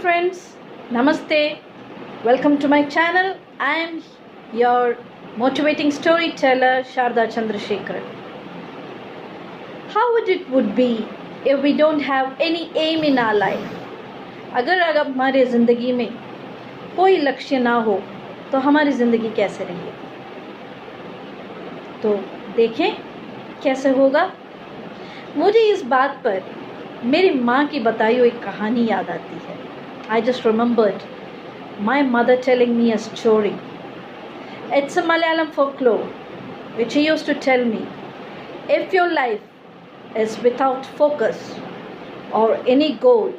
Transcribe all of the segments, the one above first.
friends, Namaste. Welcome to my channel. I am your motivating storyteller Sharda Chandrasekhar. How would be if we don't have any aim in our life? अगर हमारे ज़िंदगी में कोई लक्ष्य ना हो तो हमारी ज़िंदगी कैसे रहेगी? तो देखें कैसे होगा। मुझे इस बात पर मेरी माँ की बताई हुई कहानी याद आती है। I just remembered my mother telling me a story. It's a Malayalam folklore which she used to tell me. If your life is without focus or any goal,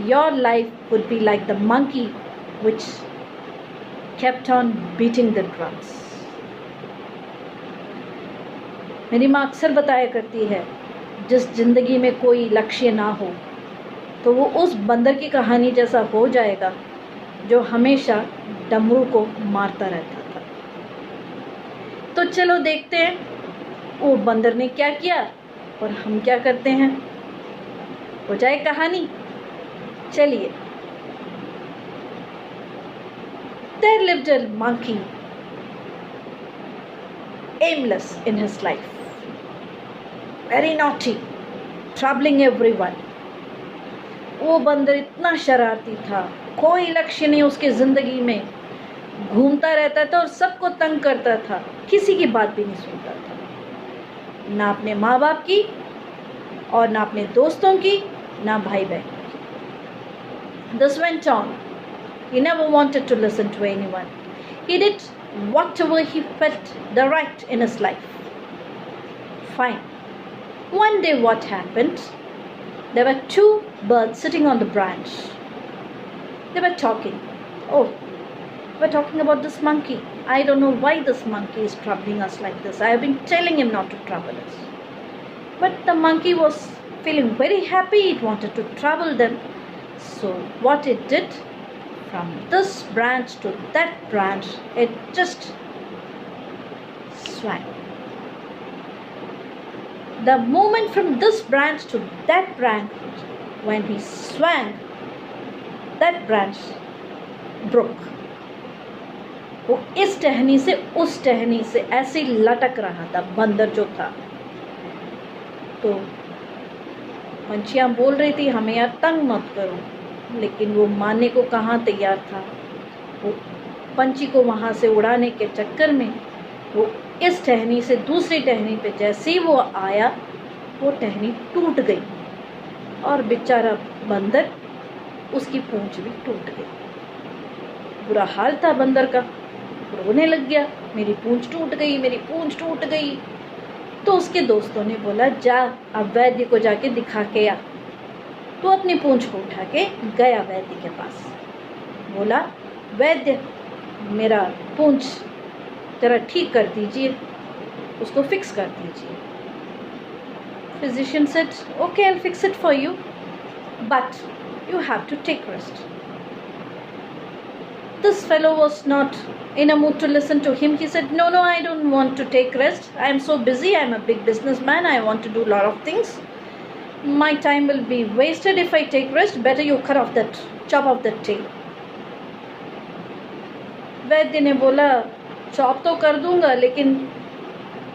your life would be like the monkey which kept on beating the drums. मेरी माँ अक्सर बताया करती है, जिस जिंदगी में कोई लक्ष्य ना हो तो वो उस बंदर की कहानी जैसा हो जाएगा जो हमेशा डमरू को मारता रहता था। तो चलो देखते हैं वो बंदर ने क्या किया और हम क्या करते हैं। हो जाए कहानी, चलिए। There lived a monkey, aimless in his life, very naughty, troubling everyone. वो बंदर इतना शरारती था, कोई लक्ष्य नहीं उसके ज़िंदगी में, घूमता रहता था और सबको तंग करता था, किसी की बात भी नहीं सुनता था, ना अपने माँ बाप की और ना अपने दोस्तों की, ना भाई बहन की। This went on. He never wanted to listen to anyone. He did whatever he felt the right in his life. Fine. One day what happened? There were two birds sitting on the branch. They were talking. Oh, we're talking about this monkey. I don't know why this monkey is troubling us like this. I have been telling him not to trouble us. But the monkey was feeling very happy. It wanted to trouble them. So what it did, from this branch to that branch, it just swung. The moment from this branch to that branch, when he swung, that branch broke. वो इस टहनी से उस टहनी से ऐसे लटक रहा था बंदर जो था। तो पंछियाँ बोल रही थी हमें यार तंग मत करो, लेकिन वो मानने को कहाँ तैयार था। वो पंछी को वहाँ से उड़ाने के चक्कर में वो इस टहनी से दूसरी टहनी पे जैसे ही वो आया, वो टहनी टूट गई और बेचारा बंदर, उसकी पूंछ भी टूट गई। बुरा हाल था बंदर का, रोने लग गया, मेरी पूंछ टूट गई, मेरी पूंछ टूट गई। तो उसके दोस्तों ने बोला जा अब वैद्य को जाके दिखा के आ। तो अपनी पूंछ को उठा के गया वैद्य के पास। बोला वैद्य मेरा पूंछ जरा ठीक कर दीजिए, उसको फिक्स कर दीजिए। Physician said, okay, I'll fix it for you, but you have to take rest. This fellow was not in a mood to listen to him. He said, no, I don't want to take rest. I am so busy. I am a big businessman. I want to do a lot of things. My time will be wasted if I take rest. Better you cut off that, chop off that tail. वैद्य ने बोला chop तो कर दूंगा, लेकिन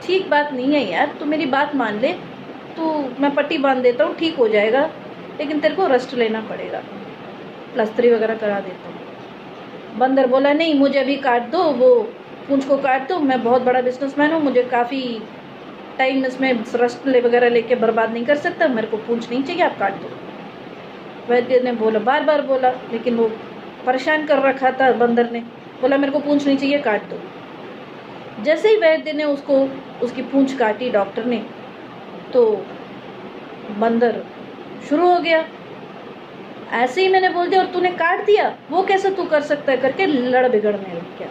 ठीक बात नहीं है यार, तू मेरी बात मान ले, तू मैं पट्टी बांध देता हूँ, ठीक हो जाएगा, लेकिन तेरे को रेस्ट लेना पड़ेगा, प्लास्टरी वगैरह करा देता हूँ। बंदर बोला नहीं, मुझे अभी काट दो, वो पूंछ को काट दो, मैं बहुत बड़ा बिजनेसमैन हूँ, मुझे काफ़ी टाइम इसमें रेस्ट वगैरह लेके बर्बाद नहीं कर सकता, मेरे को पूंछ नहीं चाहिए, आप काट दो। वैद्य ने बोला, बार बार बोला, लेकिन वो परेशान कर रखा था बंदर ने, बोला मेरे को पूंछ नहीं चाहिए, काट दो। जैसे ही वैद्य ने उसकी पूंछ काटी डॉक्टर ने, तो बंदर शुरू हो गया, ऐसे ही मैंने बोल दिया और तूने काट दिया, वो कैसे तू कर सकता है करके लड़ बिगड़ने लग गया।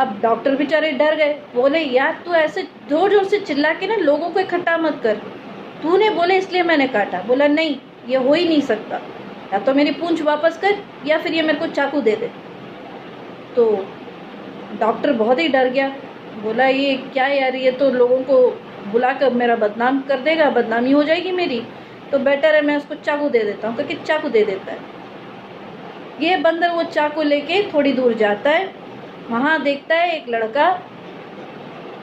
अब डॉक्टर बेचारे डर गए, बोले यार तू ऐसे जोर जोर से चिल्ला के ना लोगों को इकट्ठा मत कर, तूने बोले इसलिए मैंने काटा। बोला नहीं, ये हो ही नहीं सकता, या तो मेरी पूंछ वापस कर या फिर ये मेरे को चाकू दे दे। तो डॉक्टर बहुत ही डर गया, बोला ये क्या यार, ये तो लोगों को बुलाकर मेरा बदनाम कर देगा, बदनामी हो जाएगी मेरी, तो बेटर है मैं उसको चाकू दे देता हूँ, क्योंकि चाकू दे देता है। ये बंदर वो चाकू लेके थोड़ी दूर जाता है, वहाँ देखता है एक लड़का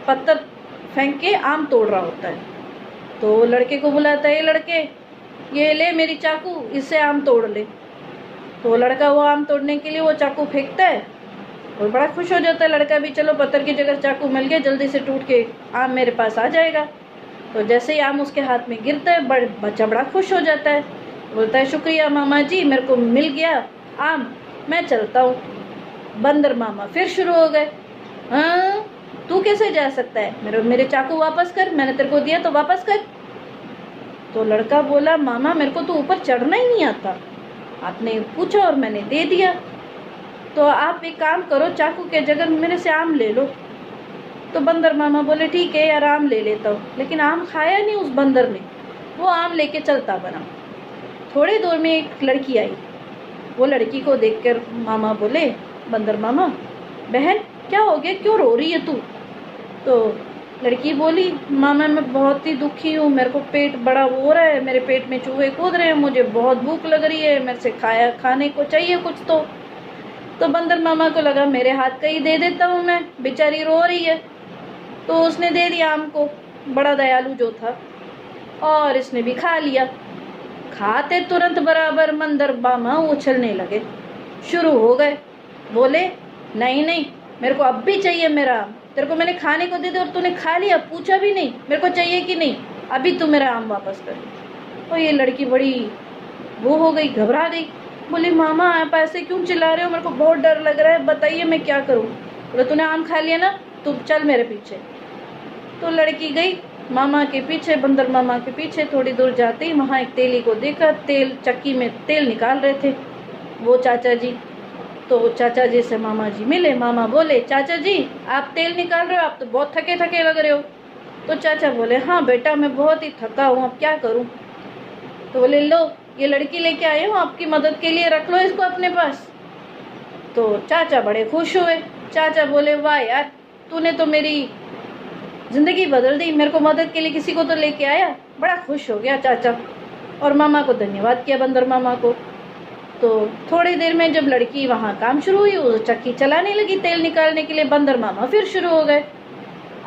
पत्थर फेंक के आम तोड़ रहा होता है। तो वो लड़के को बुलाता है, ये लड़के ये ले मेरी चाकू, इससे आम तोड़ ले। तो वो लड़का वो आम तोड़ने के लिए वो चाकू फेंकता है और बड़ा खुश हो जाता है लड़का भी, चलो पत्थर की जगह चाकू मिल गया, जल्दी से टूट के आम मेरे पास आ जाएगा। तो जैसे ही आम उसके हाथ में गिरता है बच्चा बड़ा खुश हो जाता है, बोलता है शुक्रिया मामा जी, मेरे को मिल गया आम, मैं चलता हूँ। बंदर मामा फिर शुरू हो गए, हाँ तू कैसे जा सकता है, मेरे चाकू वापस कर, मैंने तेरे को दिया तो वापस कर। तो लड़का बोला मामा मेरे को तो ऊपर चढ़ना ही नहीं आता, आपने पूछा और मैंने दे दिया, तो आप एक काम करो चाकू के जगह मेरे से आम ले लो। तो बंदर मामा बोले ठीक है यार आम ले लेता हूँ, लेकिन आम खाया नहीं उस बंदर ने, वो आम लेके चलता बना। थोड़ी दूर में एक लड़की आई, वो लड़की को देखकर मामा बोले बंदर मामा बहन क्या हो गया, क्यों रो रही है तू। तो लड़की बोली मामा मैं बहुत ही दुखी हूँ, मेरे को पेट बड़ा हो रहा है, मेरे पेट में चूहे कूद रहे हैं, मुझे बहुत भूख लग रही है, मेरे से खाने को चाहिए कुछ। तो बंदर मामा को लगा मेरे हाथ का ही दे देता हूँ मैं, बेचारी रो रही है। तो उसने दे दिया आम को, बड़ा दयालु जो था, और इसने भी खा लिया। खाते तुरंत बराबर बंदर मामा उछलने लगे, शुरू हो गए, बोले नहीं नहीं मेरे को अब भी चाहिए मेरा आम, तेरे को मैंने खाने को दे दिया और तूने खा लिया, पूछा भी नहीं मेरे को चाहिए कि नहीं, अभी तू मेरा आम वापस कर। और ये लड़की बड़ी वो हो गई, घबरा गई, बोली मामा आप ऐसे क्यों चिल्ला रहे हो, मेरे को बहुत डर लग रहा है, बताइए मैं क्या करूँ। बोले तूने आम खा लिया ना, तू चल मेरे पीछे। तो लड़की गई मामा के पीछे, बंदर मामा के पीछे। थोड़ी दूर जाते ही वहाँ एक तेली को देखा, तेल चक्की में तेल निकाल रहे थे वो चाचा जी। तो चाचा जी से मामा जी मिले, मामा बोले चाचा जी आप तेल निकाल रहे हो, आप तो बहुत थके थके लग रहे हो। तो चाचा बोले हाँ बेटा मैं बहुत ही थका हूँ, अब क्या करूँ। तो बोले लो ये लड़की लेके आए हूँ आपकी मदद के लिए, रख लो इसको अपने पास। तो चाचा बड़े खुश हुए, चाचा बोले वाह यार तूने तो मेरी ज़िंदगी बदल दी, मेरे को मदद के लिए किसी को तो लेके आया। बड़ा खुश हो गया चाचा और मामा को धन्यवाद किया बंदर मामा को। तो थोड़ी देर में जब लड़की वहाँ काम शुरू हुई, वो चक्की चलाने लगी तेल निकालने के लिए, बंदर मामा फिर शुरू हो गए,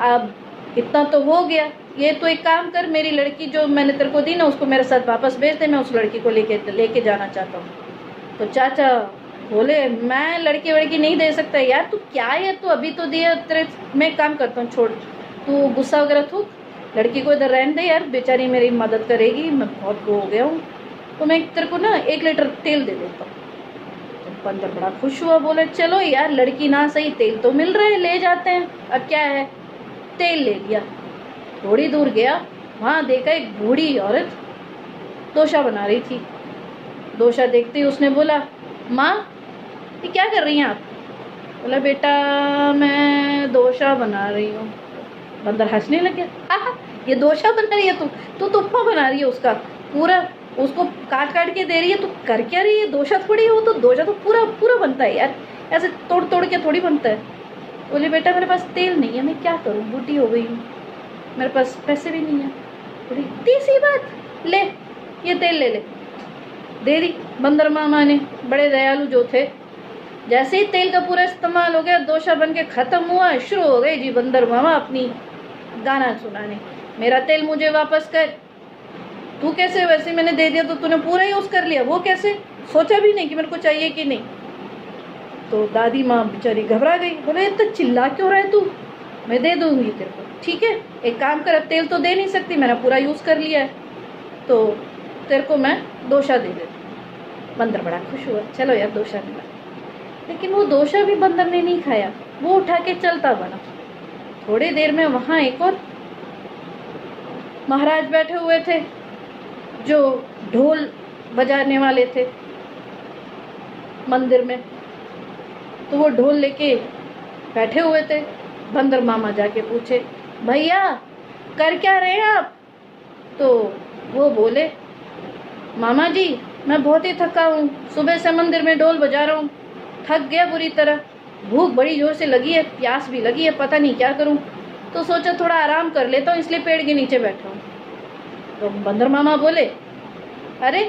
अब इतना तो हो गया, ये तो एक काम कर मेरी लड़की जो मैंने तेरे को दी ना उसको मेरे साथ वापस भेज दे, मैं उस लड़की को लेके जाना चाहता हूँ। तो चाचा बोले मैं लड़की वड़की नहीं दे सकता यार, तू क्या है, तू अभी तो दिया तेरे, मैं काम करता हूँ छोड़, तू गुस्सा वगैरह थूक, लड़की को इधर रहने दे यार, बेचारी मेरी मदद करेगी, मैं बहुत वो हो गया हूँ, तो मैं तेरे को ना 1 लीटर तेल दे देता हूँ। तो बंदर बड़ा खुश हुआ, बोले चलो यार लड़की ना सही तेल तो मिल रहा है, ले जाते हैं, अब क्या है। तेल ले लिया, थोड़ी दूर गया, वहाँ देखा एक बूढ़ी औरत डोसा बना रही थी। डोसा देखते ही उसने बोला माँ ये क्या कर रही हैं आप। बोला बेटा मैं डोसा बना रही हूँ। बंदर हंसने लग गया, ये डोसा बना रही है तू तो उपमा बना रही है, उसका पूरा उसको काट काट के दे रही है, तो कर क्या रही है, डोसा थोड़ी हो, तो डोसा तो पूरा पूरा बनता है यार, ऐसे तोड़ तोड़ के थोड़ी बनता है। बोले बेटा मेरे पास तेल नहीं है, मैं क्या करूँ, बूढ़ी हो गई हूँ, मेरे पास पैसे भी नहीं है। बोली तीसरी बात, ले ये तेल ले ले, दे दी बंदर मामा ने, बड़े दयालु जो थे। जैसे ही तेल का पूरा इस्तेमाल हो गया, डोसा बन के ख़त्म हुआ, शुरू हो गई जी बंदर मामा अपनी गाना सुनाने, मेरा तेल मुझे वापस कर। तू कैसे, वैसे मैंने दे दिया तो तूने पूरा यूज़ कर लिया, वो कैसे, सोचा भी नहीं कि मेरे को चाहिए कि नहीं। तो दादी माँ बेचारी घबरा गई, बोले इतना चिल्ला क्यों रहा है तू, मैं दे दूँगी तेरे को, ठीक है एक काम कर, अब तेल तो दे नहीं सकती, मैंने पूरा यूज़ कर लिया है, तो तेरे को मैं डोसा दे देती। बंदर बड़ा खुश हुआ, चलो यार डोसा मिला। लेकिन वो डोसा भी बंदर ने नहीं खाया, वो उठा के चलता बना। थोड़ी देर में वहाँ एक और महाराज बैठे हुए थे जो ढोल बजाने वाले थे मंदिर में, तो वो ढोल लेके बैठे हुए थे। बंदर मामा जाके पूछे भैया कर क्या रहे हैं आप। तो वो बोले मामा जी मैं बहुत ही थका हूँ, सुबह से मंदिर में ढोल बजा रहा हूँ, थक गया बुरी तरह, भूख बड़ी जोर से लगी है, प्यास भी लगी है, पता नहीं क्या करूँ, तो सोचा थोड़ा आराम कर लेता हूँ, इसलिए पेड़ के नीचे बैठा हूँ। तो बंदर मामा बोले अरे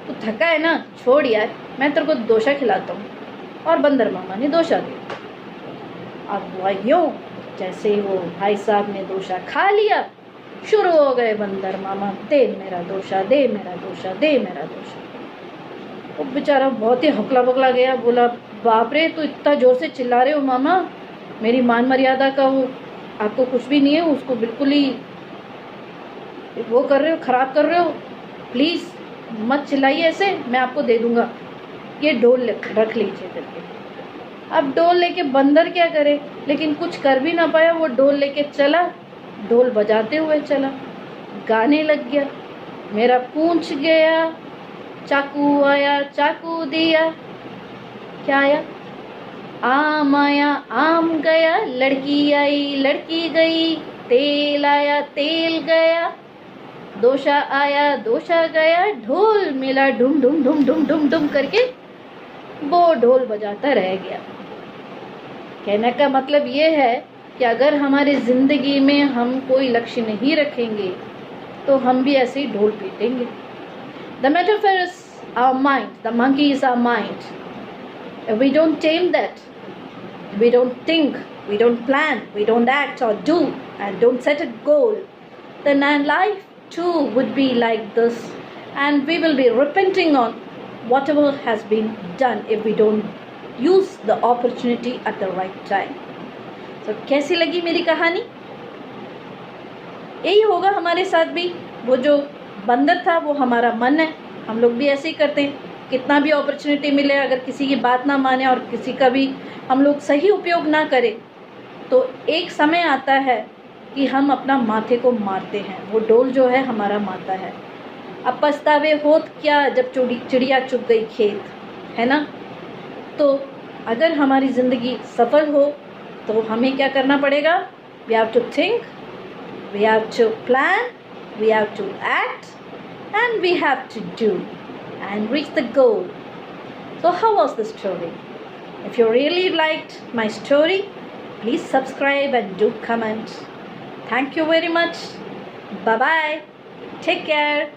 तू थका है ना, छोड़ यार, मैं तेरे को डोसा खिलाता हूँ। और बंदर मामा ने डोसा दिया। अब वही जैसे वो भाई साहब ने डोसा खा लिया, शुरू हो गए बंदर मामा, दे मेरा डोसा, दे मेरा डोसा, दे मेरा डोसा। वो बेचारा बहुत ही हकला बकला गया, बोला बाप रे, तू इतना ज़ोर से चिल्ला रहे हो मामा, मेरी मान मर्यादा का वो आपको कुछ भी नहीं है, उसको बिल्कुल ही वो कर रहे हो, ख़राब कर रहे हो, प्लीज़ मत चिल्लाइए ऐसे, मैं आपको दे दूँगा, ये डोल रख लीजिए करके। अब डोल लेके बंदर क्या करे, लेकिन कुछ कर भी ना पाया, वो डोल लेके चला, ढोल बजाते हुए चला, गाने लग गया, मेरा पूंछ गया, चाकू आया चाकू दिया, क्या आया, आम आया आम गया, लड़की आई लड़की गई, तेल आया तेल गया, डोसा आया डोसा गया, ढोल मिला ढुम ढुम ढुम ढुम ढुम ढुम करके वो ढोल बजाता रह गया। कहने का मतलब ये है कि अगर हमारी ज़िंदगी में हम कोई लक्ष्य नहीं रखेंगे तो हम भी ऐसे ही ढोल पीटेंगे। The metaphor is our mind, the monkey is our mind. If we don't tame that, we don't think, we don't plan, we don't act or do, and don't set a goal, then our life too would be like this, and we will be repenting on whatever has been done if we don't use the opportunity at the right time. तो कैसी लगी मेरी कहानी? यही होगा हमारे साथ भी। वो जो बंदर था वो हमारा मन है, हम लोग भी ऐसे ही करते हैं। कितना भी अपॉर्चुनिटी मिले, अगर किसी की बात ना माने और किसी का भी हम लोग सही उपयोग ना करें, तो एक समय आता है कि हम अपना माथे को मारते हैं। वो डोल जो है हमारा मारता है। अब पछतावे होत क्या जब चिड़िया चुग गई खेत, है ना? तो अगर हमारी ज़िंदगी सफल हो तो हमें क्या करना पड़ेगा? We have to think, we have to plan, we have to act, and we have to do and reach the goal. So how was the story? If you really liked my story, please subscribe and do comment. Thank you very much. Bye bye. Take care.